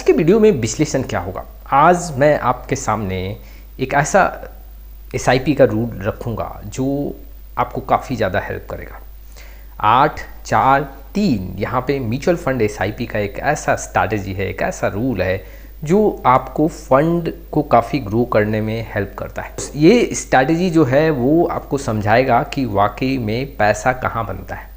के वीडियो में विश्लेषण क्या होगा। आज मैं आपके सामने एक ऐसा एसआईपी का रूल रखूँगा जो आपको काफ़ी ज़्यादा हेल्प करेगा। 8-4-3 यहाँ पे म्यूचुअल फंड एसआईपी का एक ऐसा स्ट्रैटेजी है, एक ऐसा रूल है जो आपको फंड को काफ़ी ग्रो करने में हेल्प करता है। ये स्ट्रैटेजी जो है वो आपको समझाएगा कि वाकई में पैसा कहाँ बनता है।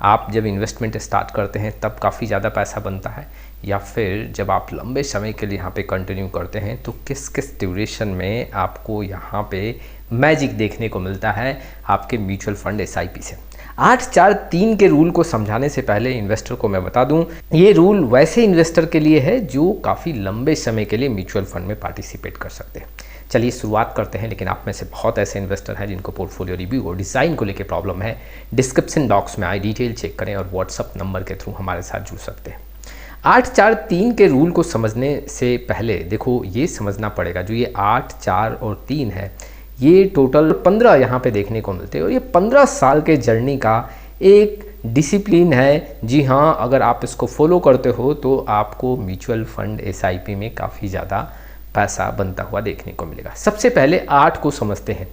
आप जब इन्वेस्टमेंट स्टार्ट करते हैं तब काफ़ी ज़्यादा पैसा बनता है, या फिर जब आप लंबे समय के लिए यहाँ पे कंटिन्यू करते हैं तो किस किस ड्यूरेशन में आपको यहाँ पे मैजिक देखने को मिलता है आपके म्यूचुअल फंड एसआईपी से। 8-4-3 के रूल को समझाने से पहले इन्वेस्टर को मैं बता दूं, ये रूल वैसे इन्वेस्टर के लिए है जो काफ़ी लंबे समय के लिए म्यूचुअल फंड में पार्टिसिपेट कर सकते हैं। चलिए शुरुआत करते हैं। लेकिन आप में से बहुत ऐसे इन्वेस्टर हैं जिनको पोर्टफोलियो रिव्यू और डिज़ाइन को लेकर प्रॉब्लम है। डिस्क्रिप्शन बॉक्स में आई डिटेल चेक करें और व्हाट्सअप नंबर के थ्रू हमारे साथ जुड़ सकते हैं। 8-4-3 के रूल को समझने से पहले देखो ये समझना पड़ेगा, जो ये 8, 4 और 3 है ये टोटल 15 यहाँ पे देखने को मिलते हैं, और ये 15 साल के जर्नी का एक डिसिप्लिन है। जी हाँ, अगर आप इसको फॉलो करते हो तो आपको म्यूचुअल फंड एसआईपी में काफ़ी ज़्यादा पैसा बनता हुआ देखने को मिलेगा। सबसे पहले 8 को समझते हैं।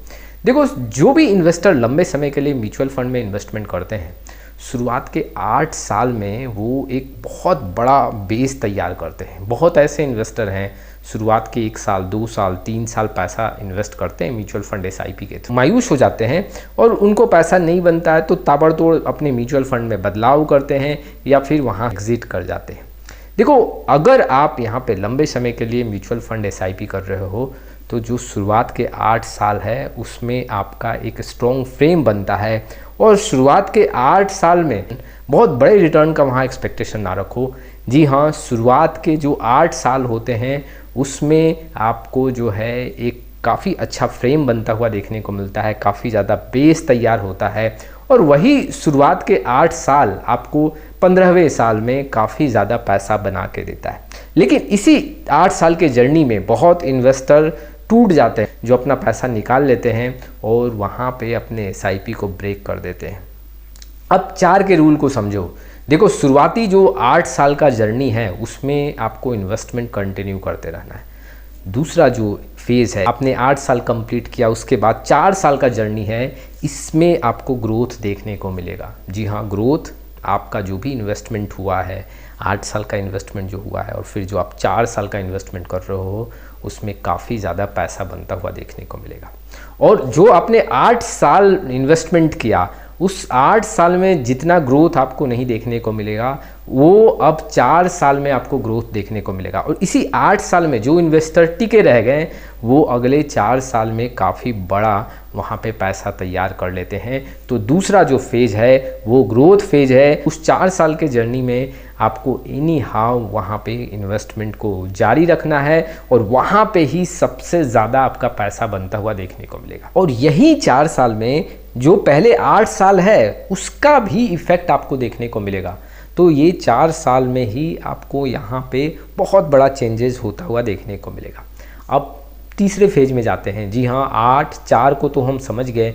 देखो, जो भी इन्वेस्टर लंबे समय के लिए म्यूचुअल फंड में इन्वेस्टमेंट करते हैं, शुरुआत के 8 साल में वो एक बहुत बड़ा बेस तैयार करते हैं। बहुत ऐसे इन्वेस्टर हैं शुरुआत के 1 साल, 2 साल, 3 साल पैसा इन्वेस्ट करते हैं म्यूचुअल फंड एसआईपी के थ्रू, मायूस हो जाते हैं और उनको पैसा नहीं बनता है तो ताबड़तोड़ अपने म्यूचुअल फंड में बदलाव करते हैं या फिर वहाँ एग्जिट कर जाते हैं। देखो, अगर आप यहाँ पे लंबे समय के लिए म्यूचुअल फंड एसआईपी कर रहे हो तो जो शुरुआत के 8 साल है उसमें आपका एक स्ट्रॉन्ग फ्रेम बनता है, और शुरुआत के 8 साल में बहुत बड़े रिटर्न का वहाँ एक्सपेक्टेशन ना रखो। जी हाँ, शुरुआत के जो 8 साल होते हैं उसमें आपको जो है एक काफ़ी अच्छा फ्रेम बनता हुआ देखने को मिलता है, काफ़ी ज़्यादा बेस तैयार होता है, और वही शुरुआत के 8 साल आपको 15वें साल में काफ़ी ज़्यादा पैसा बना के देता है। लेकिन इसी 8 साल के जर्नी में बहुत इन्वेस्टर टूट जाते हैं जो अपना पैसा निकाल लेते हैं और वहाँ पे अपने एसआईपी को ब्रेक कर देते हैं। अब 4 के रूल को समझो। देखो, शुरुआती जो 8 साल का जर्नी है उसमें आपको इन्वेस्टमेंट कंटिन्यू करते रहना है। दूसरा जो फेज़ है, आपने 8 साल कंप्लीट किया, उसके बाद 4 साल का जर्नी है, इसमें आपको ग्रोथ देखने को मिलेगा। जी हाँ, ग्रोथ आपका जो भी इन्वेस्टमेंट हुआ है, 8 साल का इन्वेस्टमेंट जो हुआ है और फिर जो आप 4 साल का इन्वेस्टमेंट कर रहे हो उसमें काफ़ी ज़्यादा पैसा बनता हुआ देखने को मिलेगा। और जो आपने 8 साल इन्वेस्टमेंट किया उस 8 साल में जितना ग्रोथ आपको नहीं देखने को मिलेगा वो अब 4 साल में आपको ग्रोथ देखने को मिलेगा। और इसी 8 साल में जो इन्वेस्टर टिके रह गए वो अगले 4 साल में काफ़ी बड़ा वहाँ पे पैसा तैयार कर लेते हैं। तो दूसरा जो फेज़ है वो ग्रोथ फेज़ है। उस 4 साल के जर्नी में आपको एनी हाउ वहाँ पे इन्वेस्टमेंट को जारी रखना है और वहाँ पे ही सबसे ज़्यादा आपका पैसा बनता हुआ देखने को मिलेगा। और यही 4 साल में जो पहले 8 साल है उसका भी इफ़ेक्ट आपको देखने को मिलेगा। तो ये 4 साल में ही आपको यहाँ पे बहुत बड़ा चेंजेस होता हुआ देखने को मिलेगा। अब तीसरे फेज में जाते हैं। जी हाँ, 8-4 को तो हम समझ गए।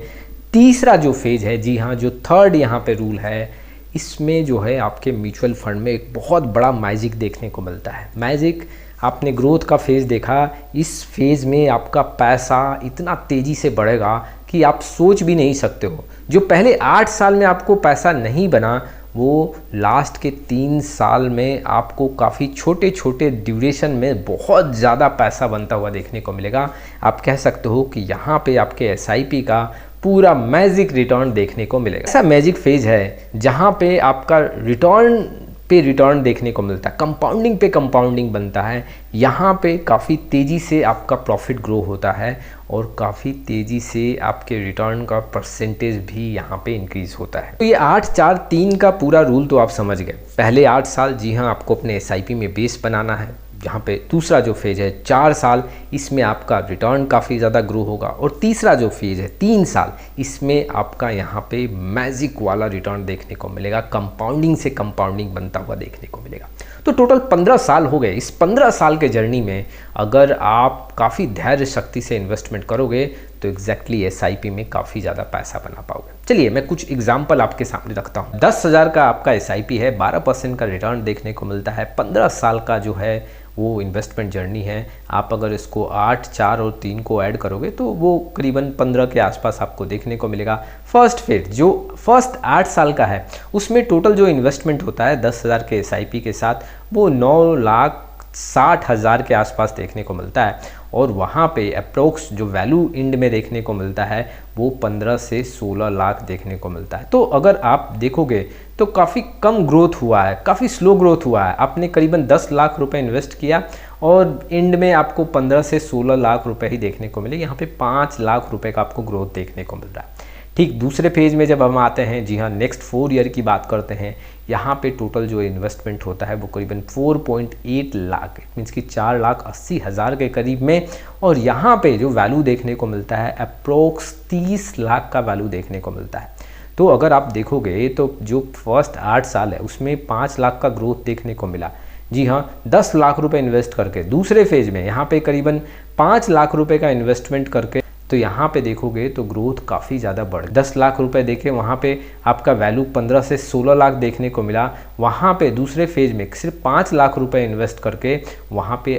तीसरा जो फेज है, जी हाँ, जो थर्ड यहाँ पे रूल है, इसमें जो है आपके म्यूचुअल फंड में एक बहुत बड़ा मैजिक देखने को मिलता है। मैजिक, आपने ग्रोथ का फेज़ देखा, इस फेज़ में आपका पैसा इतना तेज़ी से बढ़ेगा कि आप सोच भी नहीं सकते हो। जो पहले 8 साल में आपको पैसा नहीं बना वो लास्ट के 3 साल में आपको काफ़ी छोटे छोटे ड्यूरेशन में बहुत ज़्यादा पैसा बनता हुआ देखने को मिलेगा। आप कह सकते हो कि यहाँ पे आपके एसआईपी का पूरा मैजिक रिटर्न देखने को मिलेगा। ऐसा मैजिक फेज है जहाँ पे आपका रिटर्न पे रिटर्न देखने को मिलता है, कंपाउंडिंग पे कंपाउंडिंग बनता है। यहाँ पे काफ़ी तेज़ी से आपका प्रॉफिट ग्रो होता है और काफ़ी तेज़ी से आपके रिटर्न का परसेंटेज भी यहाँ पे इंक्रीज़ होता है। तो ये 8-4-3 का पूरा रूल तो आप समझ गए। पहले 8 साल, जी हाँ, आपको अपने एसआईपी में बेस बनाना है। यहाँ पे दूसरा जो फेज है 4 साल, इसमें आपका रिटर्न काफ़ी ज़्यादा ग्रो होगा। और तीसरा जो फेज है 3 साल, इसमें आपका यहाँ पे मैजिक वाला रिटर्न देखने को मिलेगा, कंपाउंडिंग से कंपाउंडिंग बनता हुआ देखने को मिलेगा। तो टोटल 15 साल हो गए। इस 15 साल के जर्नी में अगर आप काफ़ी धैर्य शक्ति से इन्वेस्टमेंट करोगे तो एग्जैक्टली एसआईपी में काफ़ी ज़्यादा पैसा बना पाओगे। चलिए मैं कुछ एग्जाम्पल आपके सामने रखता हूँ। 10,000 का आपका एसआईपी है, 12% का रिटर्न देखने को मिलता है। 15 साल का जो है वो इन्वेस्टमेंट जर्नी है। आप अगर इसको 8, 4 और 3 को ऐड करोगे तो वो करीबन 15 के आसपास आपको देखने को मिलेगा। फर्स्ट फेज जो फर्स्ट 8 साल का है उसमें टोटल जो इन्वेस्टमेंट होता है 10,000 के SIP के साथ वो 9,60,000 के आसपास देखने को मिलता है, और वहाँ पे अप्रोक्स जो वैल्यू इंड में देखने को मिलता है वो 15 से 16 लाख देखने को मिलता है। तो अगर आप देखोगे तो काफ़ी कम ग्रोथ हुआ है, काफ़ी स्लो ग्रोथ हुआ है। आपने करीबन 10 लाख रुपए इन्वेस्ट किया और इंड में आपको 15 से 16 लाख रुपए ही देखने को मिले। यहाँ पे 5 लाख रुपए का आपको ग्रोथ देखने को मिल रहा है। ठीक दूसरे फेज में जब हम आते हैं, जी हाँ, नेक्स्ट 4 ईयर की बात करते हैं, यहाँ पे टोटल जो इन्वेस्टमेंट होता है वो करीबन 4.8 लाख, मीन्स कि 4,80,000 के करीब में, और यहाँ पे जो वैल्यू देखने को मिलता है अप्रोक्स 30 लाख का वैल्यू देखने को मिलता है। तो अगर आप देखोगे तो जो फर्स्ट 8 साल है उसमें 5 लाख का ग्रोथ देखने को मिला। जी हाँ, 10 लाख रुपए इन्वेस्ट करके दूसरे फेज में यहाँ पे करीबन 5 लाख रुपए का इन्वेस्टमेंट करके, तो यहाँ पे देखोगे तो ग्रोथ काफ़ी ज़्यादा बढ़, 10 लाख रुपए देखे वहाँ पे आपका वैल्यू 15 से 16 लाख देखने को मिला। वहाँ पे दूसरे फेज में सिर्फ 5 लाख रुपए इन्वेस्ट करके वहाँ पे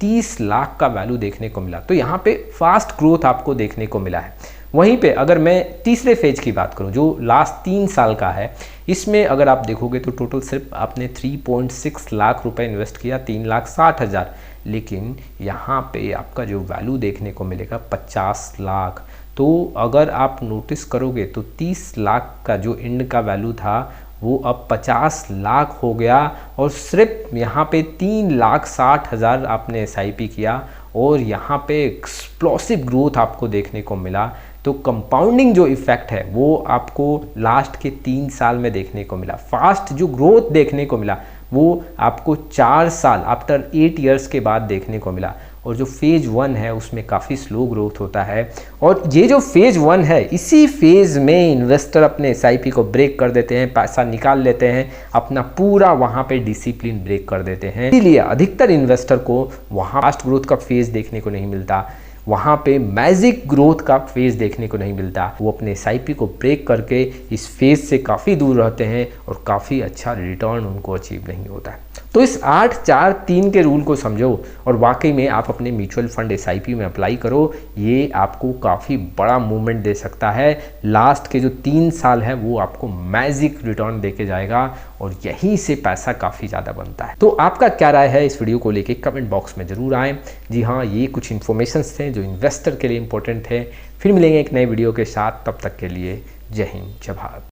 30 लाख का वैल्यू देखने को मिला। तो यहाँ पे फास्ट ग्रोथ आपको देखने को मिला है। वहीं पे अगर मैं तीसरे फेज की बात करूं जो लास्ट 3 साल का है, इसमें अगर आप देखोगे तो टोटल सिर्फ आपने 3.6 लाख रुपए इन्वेस्ट किया, 3,60,000, लेकिन यहाँ पे आपका जो वैल्यू देखने को मिलेगा 50 लाख। तो अगर आप नोटिस करोगे तो 30 लाख का जो इंड का वैल्यू था वो अब 50 लाख हो गया, और सिर्फ यहाँ पे 3,60,000 आपने SIP किया और यहाँ पे एक्सप्लोसिव ग्रोथ आपको देखने को मिला। तो कंपाउंडिंग जो इफेक्ट है वो आपको लास्ट के 3 साल में देखने को मिला। फास्ट जो ग्रोथ देखने को मिला वो आपको 4 साल आफ्टर 8 ईयर्स के बाद देखने को मिला, और जो फेज 1 है उसमें काफ़ी स्लो ग्रोथ होता है। और ये जो फेज 1 है, इसी फेज में इन्वेस्टर अपने SIP को ब्रेक कर देते हैं, पैसा निकाल लेते हैं, अपना पूरा वहाँ पे डिसिप्लिन ब्रेक कर देते हैं। इसीलिए अधिकतर इन्वेस्टर को वहाँ फास्ट ग्रोथ का फेज देखने को नहीं मिलता, वहाँ पे मैजिक ग्रोथ का फेज देखने को नहीं मिलता। वो अपने SIP को ब्रेक करके इस फेज से काफ़ी दूर रहते हैं और काफ़ी अच्छा रिटर्न उनको अचीव नहीं होता है। तो इस 8-4-3 के रूल को समझो और वाकई में आप अपने म्यूचुअल फंड SIP में अप्लाई करो। ये आपको काफ़ी बड़ा मूवमेंट दे सकता है। लास्ट के जो 3 साल है वो आपको मैजिक रिटर्न देके जाएगा और यहीं से पैसा काफ़ी ज़्यादा बनता है। तो आपका क्या राय है इस वीडियो को लेके कमेंट बॉक्स में ज़रूर आएँ। जी हाँ, ये कुछ इन्फॉर्मेशंस थे जो इन्वेस्टर के लिए इंपॉर्टेंट है। फिर मिलेंगे एक नए वीडियो के साथ, तब तक के लिए जय हिंद, जय भारत।